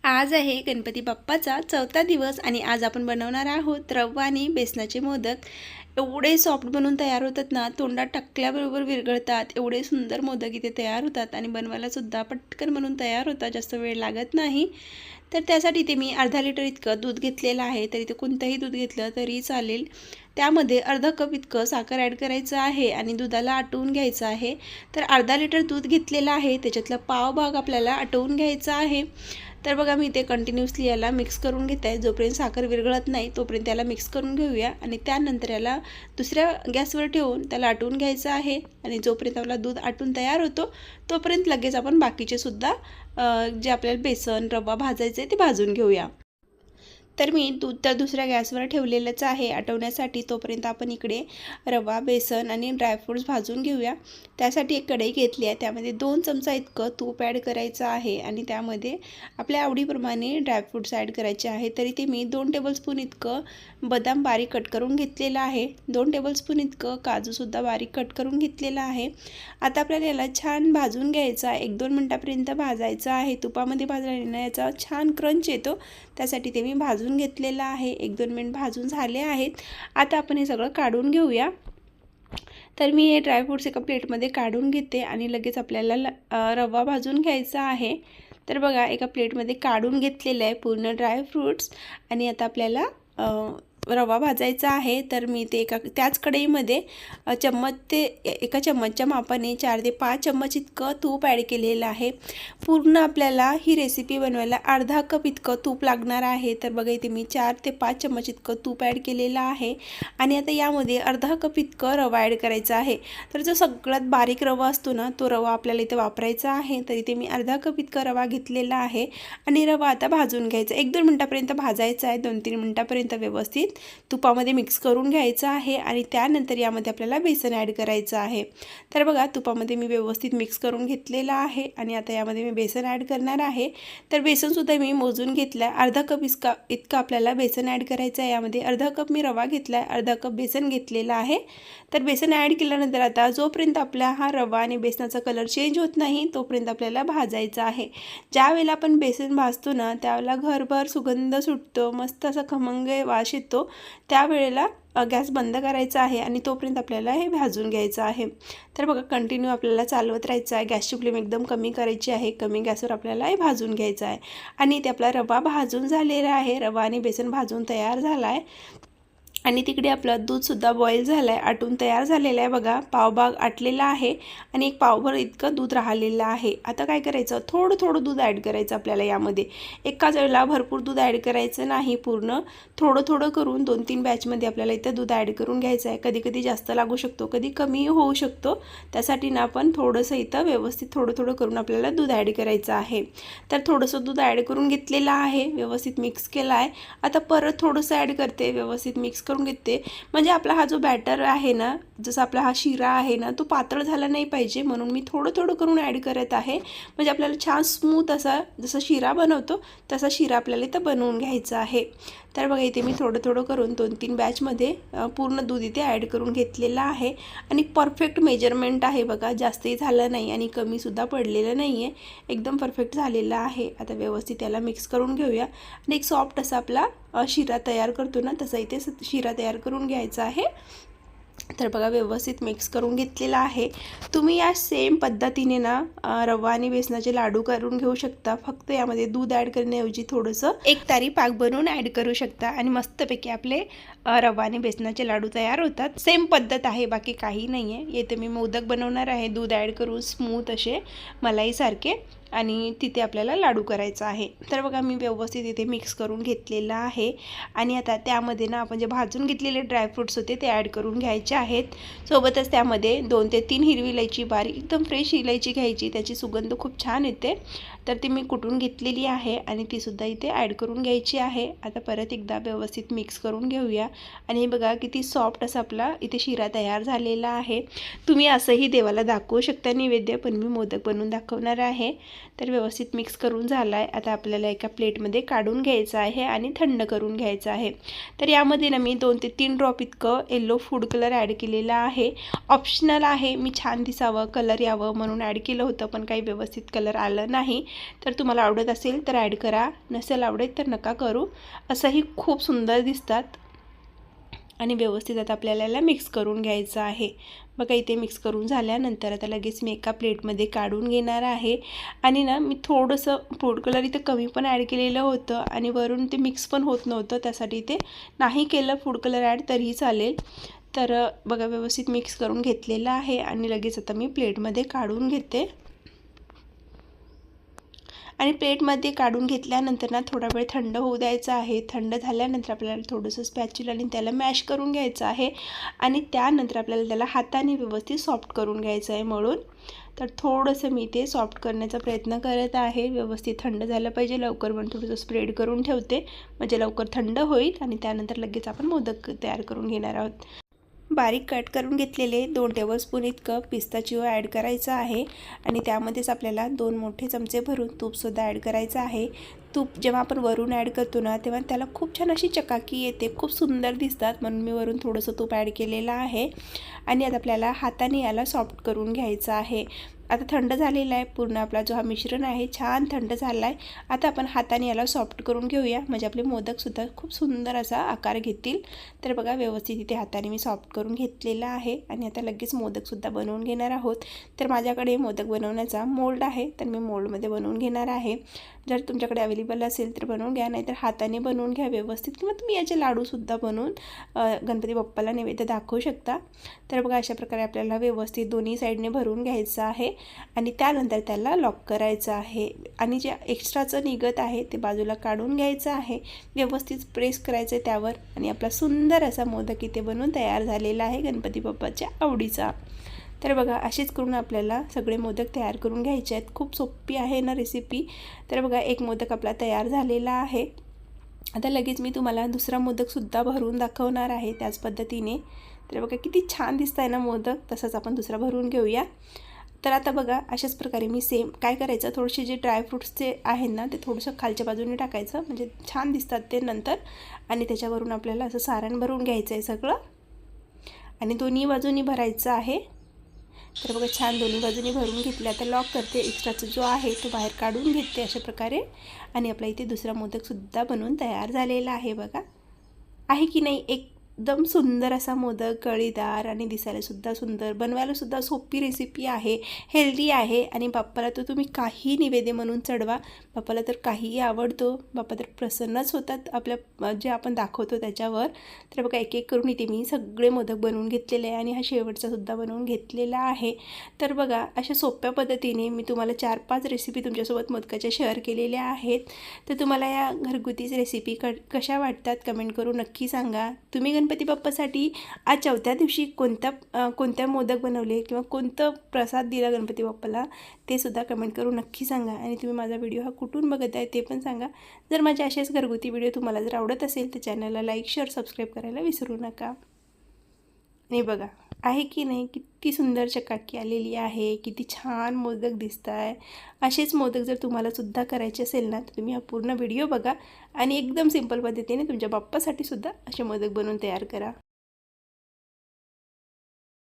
आज आहे गणपती बाप्पाचा चौथा दिवस आणि आज आपण बनवणार आहोत रवा आणि बेसनाचे मोदक। एवढे सॉफ्ट बनवून तयार होतात ना, तोंडात टाकल्याबरोबर विरघळतात। एवढे सुंदर मोदक इथे तयार होतात आणि बनवायला सुद्धा पटकन बनवून तयार होतात, जास्त वेळ लागत नाही। तर त्यासाठी इथे मी अर्धा लिटर इतकं दूध घेतलेलं आहे। तर इथे कोणतंही दूध घेतलं तरी चालेल। त्यामध्ये अर्धा कप इतकं साखर ॲड करायचं आहे आणि दुधाला आटवून घ्यायचं आहे। तर अर्धा लिटर दूध घेतलेलं आहे, त्याच्यातला पाव भाग आपल्याला आटवून घ्यायचा आहे। तर बघा मी ते कंटिन्यूअसली याला मिक्स करून घेत आहे। जोपर्यंत साखर विरघळत नाही तोपर्यंत याला मिक्स करून घेऊया आणि त्यानंतर याला दुसऱ्या गॅसवर ठेवून त्याला आटवून घ्यायचं आहे। आणि जोपर्यंत आपला दूध आटून तयार होतो तोपर्यंत लगेच आपण बाकीचे सुद्धा जे आपल्याला बेसन रवा भाजायचे ते भाजून घेऊया। तर मी दूध तर दुसऱ्या गॅसवर ठेवलेलंच आहे आटवण्यासाठी। तोपर्यंत आपण इकडे रवा बेसन आणि ड्रायफ्रूट्स भाजून घेऊया। त्यासाठी एक कढई घेतली आहे, त्यामध्ये 2 चमचा इतकं तूप ॲड करायचं आहे आणि त्यामध्ये आपल्या आवडीप्रमाणे ड्रायफ्रूट्स ॲड करायचे आहे। तरी ते मी 2 टेबलस्पून इतकं बदाम बारीक कट करून घेतलेलं आहे, 2 टेबलस्पून इतकं काजूसुद्धा बारीक कट करून घेतलेलं आहे। आता आपल्याला याला छान भाजून घ्यायचं आहे, 1-2 मिनटापर्यंत भाजायचं आहे। तुपामध्ये भाजल्याने याचा छान क्रंच येतो, त्यासाठी ते मी भाजून घेतलेलं आहे। 1-2 मिनिट भाजून झाले आहेत। आता आपण हे सगळं काढून घेऊया। तर मी हे ड्रायफ्रूट्स एका प्लेटमध्ये काढून घेते आणि लगेच आपल्याला रवा भाजून घ्यायचा आहे। तर बघा एका प्लेटमध्ये काढून घेतलेलं आहे पूर्ण ड्रायफ्रूट्स आणि आता आपल्याला रवा भाजायचा आहे। तर मी ते त्याच कढईमध्ये एका चम्मचच्या मापाने 4 ते 5 चम्मच इतकं तूप ॲड केलेलं आहे। पूर्ण आपल्याला ही रेसिपी बनवायला अर्धा कप इतकं तूप लागणार आहे। तर बघा इथे मी 4 ते 5 चम्मच इतकं तूप ॲड केलेलं आहे आणि आता यामध्ये अर्धा कप इतकं रवा ॲड करायचा आहे। तर जो सगळ्यात बारीक रवा असतो ना, तो रवा आपल्याला इथे वापरायचा आहे। तर इथे मी अर्धा कप इतका रवा घेतलेला आहे आणि रवा आता भाजून घ्यायचा, 1-2 मिनिटापर्यंत भाजायचा आहे, 2-3 मिनिटापर्यंत व्यवस्थित तुपामध्ये मिक्स करून घ्यायचं आहे आणि त्यानंतर यामध्ये आपल्याला बेसन ॲड करायचं आहे। तर बघा तुपामध्ये मी व्यवस्थित मिक्स करून घेतलेलं आहे आणि आता यामध्ये मी बेसन ॲड करणार आहे। तर बेसनसुद्धा मी मोजून घेतलं आहे, अर्धा कप इतका आपल्याला बेसन ॲड करायचं आहे। यामध्ये अर्धा कप मी रवा घेतला आहे, अर्धा कप बेसन घेतलेलं आहे। तर बेसन ॲड केल्यानंतर आता जोपर्यंत आपला हा रवा आणि बेसनाचा कलर चेंज होत नाही तोपर्यंत आपल्याला भाजायचा आहे। ज्या वेळेला आपण बेसन भाजतो ना, त्यावेळेला घरभर सुगंध सुटतो, मस्त असा खमंग वास येतो। त्यावेळेला गॅस बंद करायचा आहे आणि तोपर्यंत आपल्याला हे भाजून घ्यायचं आहे। तर बघा कंटिन्यू आपल्याला चालवत राहायचं आहे, गॅसची फ्लेम एकदम कमी करायची आहे, कमी गॅसवर आपल्याला हे भाजून घ्यायचं आहे। आणि ते आपला रवा भाजून झालेला आहे, रवा आणि बेसन भाजून तयार झाला आहे आणि तिकडे आपलं दूधसुद्धा बॉईल झालं आहे, आटून तयार झालेलं आहे। बघा पावभाग आटलेला आहे आणि एक पावभर इतकं दूध राहिलेलं आहे। आता काय करायचं, थोडं थोडं दूध ॲड करायचं आपल्याला यामध्ये, एकाच वेळेला भरपूर दूध ॲड करायचं नाही, पूर्ण थोडं थोडं करून 2-3 बॅचमध्ये आपल्याला इथं दूध ॲड करून घ्यायचं आहे। कधी कधी जास्त लागू शकतो, कधी कमी होऊ शकतो, त्यासाठी ना आपण थोडंसं इथं व्यवस्थित थोडं थोडं करून आपल्याला दूध ॲड करायचं आहे। तर थोडंसं दूध ॲड करून घेतलेलं आहे, व्यवस्थित मिक्स केलं आहे। आता परत थोडंसं ॲड करते, व्यवस्थित मिक्स करून घेते, म्हणजे आपला हा जो बॅटर आहे ना, जसा आपला हा शिरा आहे ना, तो पातळ झाला नाही पाहिजे, म्हणून मी थोडं थोडं करून ॲड करत आहे। म्हणजे आपल्याला छान स्मूथ असा जसा शिरा बनवतो तसा शिरा आपल्याला इथं बनवून घ्यायचा आहे। तर बघा इथे मी थोडं थोडं करून 2-3 बॅचमध्ये पूर्ण दूध इथे ॲड करून घेतलेलं आहे आणि परफेक्ट मेजरमेंट आहे बघा, जास्तही झालं नाही आणि कमीसुद्धा पडलेलं नाही आहे, एकदम परफेक्ट झालेलं आहे। आता व्यवस्थित त्याला मिक्स करून घेऊया आणि एक सॉफ्ट असा आपला शिरा तयार करतो ना, तसा इथे शिरा तयार करून घ्यायचा आहे। तर बघा व्यवस्थित मिक्स करून घेतलेला आहे। तुम्ही या सेम पद्धतीने ना रवा आणि बेसनाचे लाडू करून घेऊ शकता, फक्त यामध्ये दूध ॲड करण्याऐवजी थोडंसं एक तारी पाक बनवून ॲड करू शकता आणि मस्तपैकी आपले रवा आणि बेसनाचे लाडू तयार होतात। सेम पद्धत आहे, बाकी काही नाही आहे। येथे मी मोदक बनवणार आहे, दूध ॲड करून स्मूथ असे मलाईसारखे, आणि तिथे आपल्याला लाडू करायचा आहे। तर बघा मी व्यवस्थित इथे मिक्स करून घेतलेलं आहे आणि आता त्यामध्ये ना आपण जे भाजून घेतलेले ड्रायफ्रूट्स होते ते ॲड करून घ्यायचे आहेत। सोबतच त्यामध्ये 2 ते 3 हिरवी इलायची, बारीक एकदम फ्रेश इलायची घ्यायची, त्याची सुगंध खूप छान येते। तर ती मी कुटून घेतलेली आहे आणि तीसुद्धा इथे ॲड करून घ्यायची आहे। आता परत एकदा व्यवस्थित मिक्स करून घेऊया आणि हे बघा किती सॉफ्ट असा आपला इथे शिरा तयार झालेला आहे। तुम्ही असंही देवाला दाखवू शकता नैवेद्य, पण मी मोदक बनवून दाखवणार आहे। तर व्यवस्थित मिक्स करून झाला आहे, आता आपल्याला एका प्लेटमध्ये काढून घ्यायचं आहे आणि थंड करून घ्यायचं आहे। तर यामध्ये ना मी 2 ते 3 ड्रॉप इतकं येलो फूड कलर ॲड केलेला आहे, ऑप्शनल आहे, मी छान दिसावं कलर यावं म्हणून ॲड केलं होतं, पण काही व्यवस्थित कलर आलं नाही। तर तुम्हाला आवडत असेल तर ॲड करा, नसेल आवडत तर नका करू. असंही खूप सुंदर दिसतात. आणि व्यवस्थित आता आपल्याला याला मिक्स करून घ्यायचं आहे. बघा इथे मिक्स करून झाल्यानंतर आता लगेच मी एका प्लेटमध्ये काढून घेणार आहे. आणि ना मी थोडंसं फूड कलर इथे कमी पण ॲड केलेलं होतं आणि वरून ते मिक्स पण होत नव्हतं, त्यासाठी इथे नाही केलं फूड कलर ॲड तरीही चालेल. तर बघा व्यवस्थित मिक्स करून घेतलेलं आहे आणि लगेच आता मी प्लेटमध्ये काढून घेते. आणि प्लेटमध्ये काढून घेतल्यानंतर ना थोडा वेळ थंड होऊ द्यायचा आहे. थंड झाल्यानंतर आपल्याला थोडंसं स्पॅच्युलाने त्याला मॅश करून घ्यायचं आहे आणि त्यानंतर आपल्याला त्याला हाताने व्यवस्थित सॉफ्ट करून घ्यायचं आहे मळून. तर थोडंसं मी ते सॉफ्ट करण्याचा प्रयत्न करत आहे. व्यवस्थित थंड झालं पाहिजे लवकर, पण थोडंसं स्प्रेड करून ठेवते म्हणजे लवकर थंड होईल आणि त्यानंतर लगेच आपण मोदक तयार करून घेणार आहोत. बारीक कट करून घेतलेले 2 टेबलस्पून इतकं पिस्ताचिओ ॲड करायचं आहे आणि त्यामध्येच आपल्याला 2 मोठे चमचे भरून तूपसुद्धा ॲड करायचं आहे. तूप जेव्हा आपण वरून ॲड करतो ना तेव्हा त्याला खूप छान अशी चकाकी येते, खूप सुंदर दिसतात, म्हणून मी वरून थोडंसं तूप ॲड केलेलं आहे. आणि आता आपल्याला हाताने याला सॉफ्ट करून घ्यायचं आहे. आता थंड झालेला आहे पूर्ण आपला जो हा मिश्रण आहे, छान थंड झाला आहे. आता आपण हाताने याला सॉफ्ट करून घेऊया म्हणजे आपले मोदकसुद्धा खूप सुंदर असा आकार घेतील. तर बघा व्यवस्थित इथे हाताने मी सॉफ्ट करून घेतलेला आहे आणि आता लगेच मोदकसुद्धा बनवून घेणार आहोत. तर माझ्याकडे मोदक बनवण्याचा मोल्ड आहे, तर मी मोल्डमध्ये बनवून घेणार आहे. जर तुमच्याकडे अवेलेबल असेल तर बनवून घ्या, नाहीतर हाताने बनवून घ्या व्यवस्थित, किंवा तुम्ही याचे लाडूसुद्धा बनवून गणपती बाप्पाला नैवेद्य दाखवू शकता. तर बघा अशा प्रकारे आपल्याला व्यवस्थित दोन्ही साईडने भरून घ्यायचं आहे आणि त्यानंतर त्याला लॉक करायचं आहे आणि जे एक्स्ट्राचं निघत आहे ते बाजूला काढून घ्यायचं आहे. व्यवस्थित प्रेस करायचं आहे त्यावर आणि आपला सुंदर असा मोदक इथे बनवून तयार झालेला आहे गणपती बाप्पाच्या आवडीचा. तर बघा अशीच करून आपल्याला सगळे मोदक तयार करून घ्यायचे आहेत. खूप सोपी आहे ना रेसिपी. तर बघा एक मोदक आपला तयार झालेला आहे. आता लगेच मी तुम्हाला दुसरा मोदकसुद्धा भरून दाखवणार आहे त्याच पद्धतीने. तर बघा किती छान दिसत आहे ना मोदक, तसंच आपण दुसरा भरून घेऊया. तर आता बघा अशाच प्रकारे मी सेम काय करायचं, थोडेसे जे ड्रायफ्रूट्सचे आहेत ना ते थोडंसं खालच्या बाजूने टाकायचं म्हणजे छान दिसतात ते नंतर. आणि त्याच्यावरून आपल्याला असं सारण भरून घ्यायचं आहे सगळं आणि दोन्ही बाजूनी भरायचं आहे. तर बघा छान दोन्ही बाजूनी भरून घेतले. आता लॉक करते, एक्स्ट्राचा जो आहे तो बाहेर काढून घेते अशा प्रकारे आणि आपला इथे दुसरा मोदकसुद्धा बनवून तयार झालेला आहे. बघा आहे की नाही एकदम सुंदर असा मोदक, कळीदार आणि दिसायलासुद्धा सुंदर, बनवायलासुद्धा सोपी रेसिपी आहे, हेल्दी आहे आणि बाप्पाला तर तुम्ही काही नैवेद्य म्हणून चढवा, बाप्पाला तर काहीही आवडतो, बाप्पा तर प्रसन्नच होतात आपल्या जे आपण दाखवतो त्याच्यावर. तर बघा एक एक करून इथे मी सगळे मोदक बनवून घेतलेले आहे आणि हा शेवटचासुद्धा बनवून घेतलेला आहे. तर बघा अशा सोप्या पद्धतीने मी तुम्हाला 4-5 रेसिपी तुमच्यासोबत मोदकाच्या शेअर केलेल्या आहेत. तर तुम्हाला या घरगुतीच रेसिपी कशा वाटतात कमेंट करून नक्की सांगा. तुम्ही गणपती बाप्पासाठी आज 4थ्या दिवशी कोणत्या मोदक बनवले किंवा कोणतं प्रसाद दिला गणपती बाप्पाला ते सुद्धा कमेंट करून नक्की सांगा. आणि तुम्ही माझा व्हिडिओ हा कुठून बघत आहे ते पण सांगा. जर माझे असेच घरगुती व्हिडिओ तुम्हाला जर आवडत असेल तर चॅनलला लाईक शेअर सबस्क्राईब करायला विसरू नका. आणि बघा आहे की नाही किती सुंदर चकाकी आलेली आहे, किती छान मोदक दिसत आहे. असेच मोदक जर तुम्हाला सुद्धा करायचे असेल ना तर तुम्ही हा पूर्ण व्हिडिओ बघा आणि एकदम सिंपल पद्धतीने तुमच्या बाप्पासाठी सुद्धा असे मोदक बनवून तयार करा.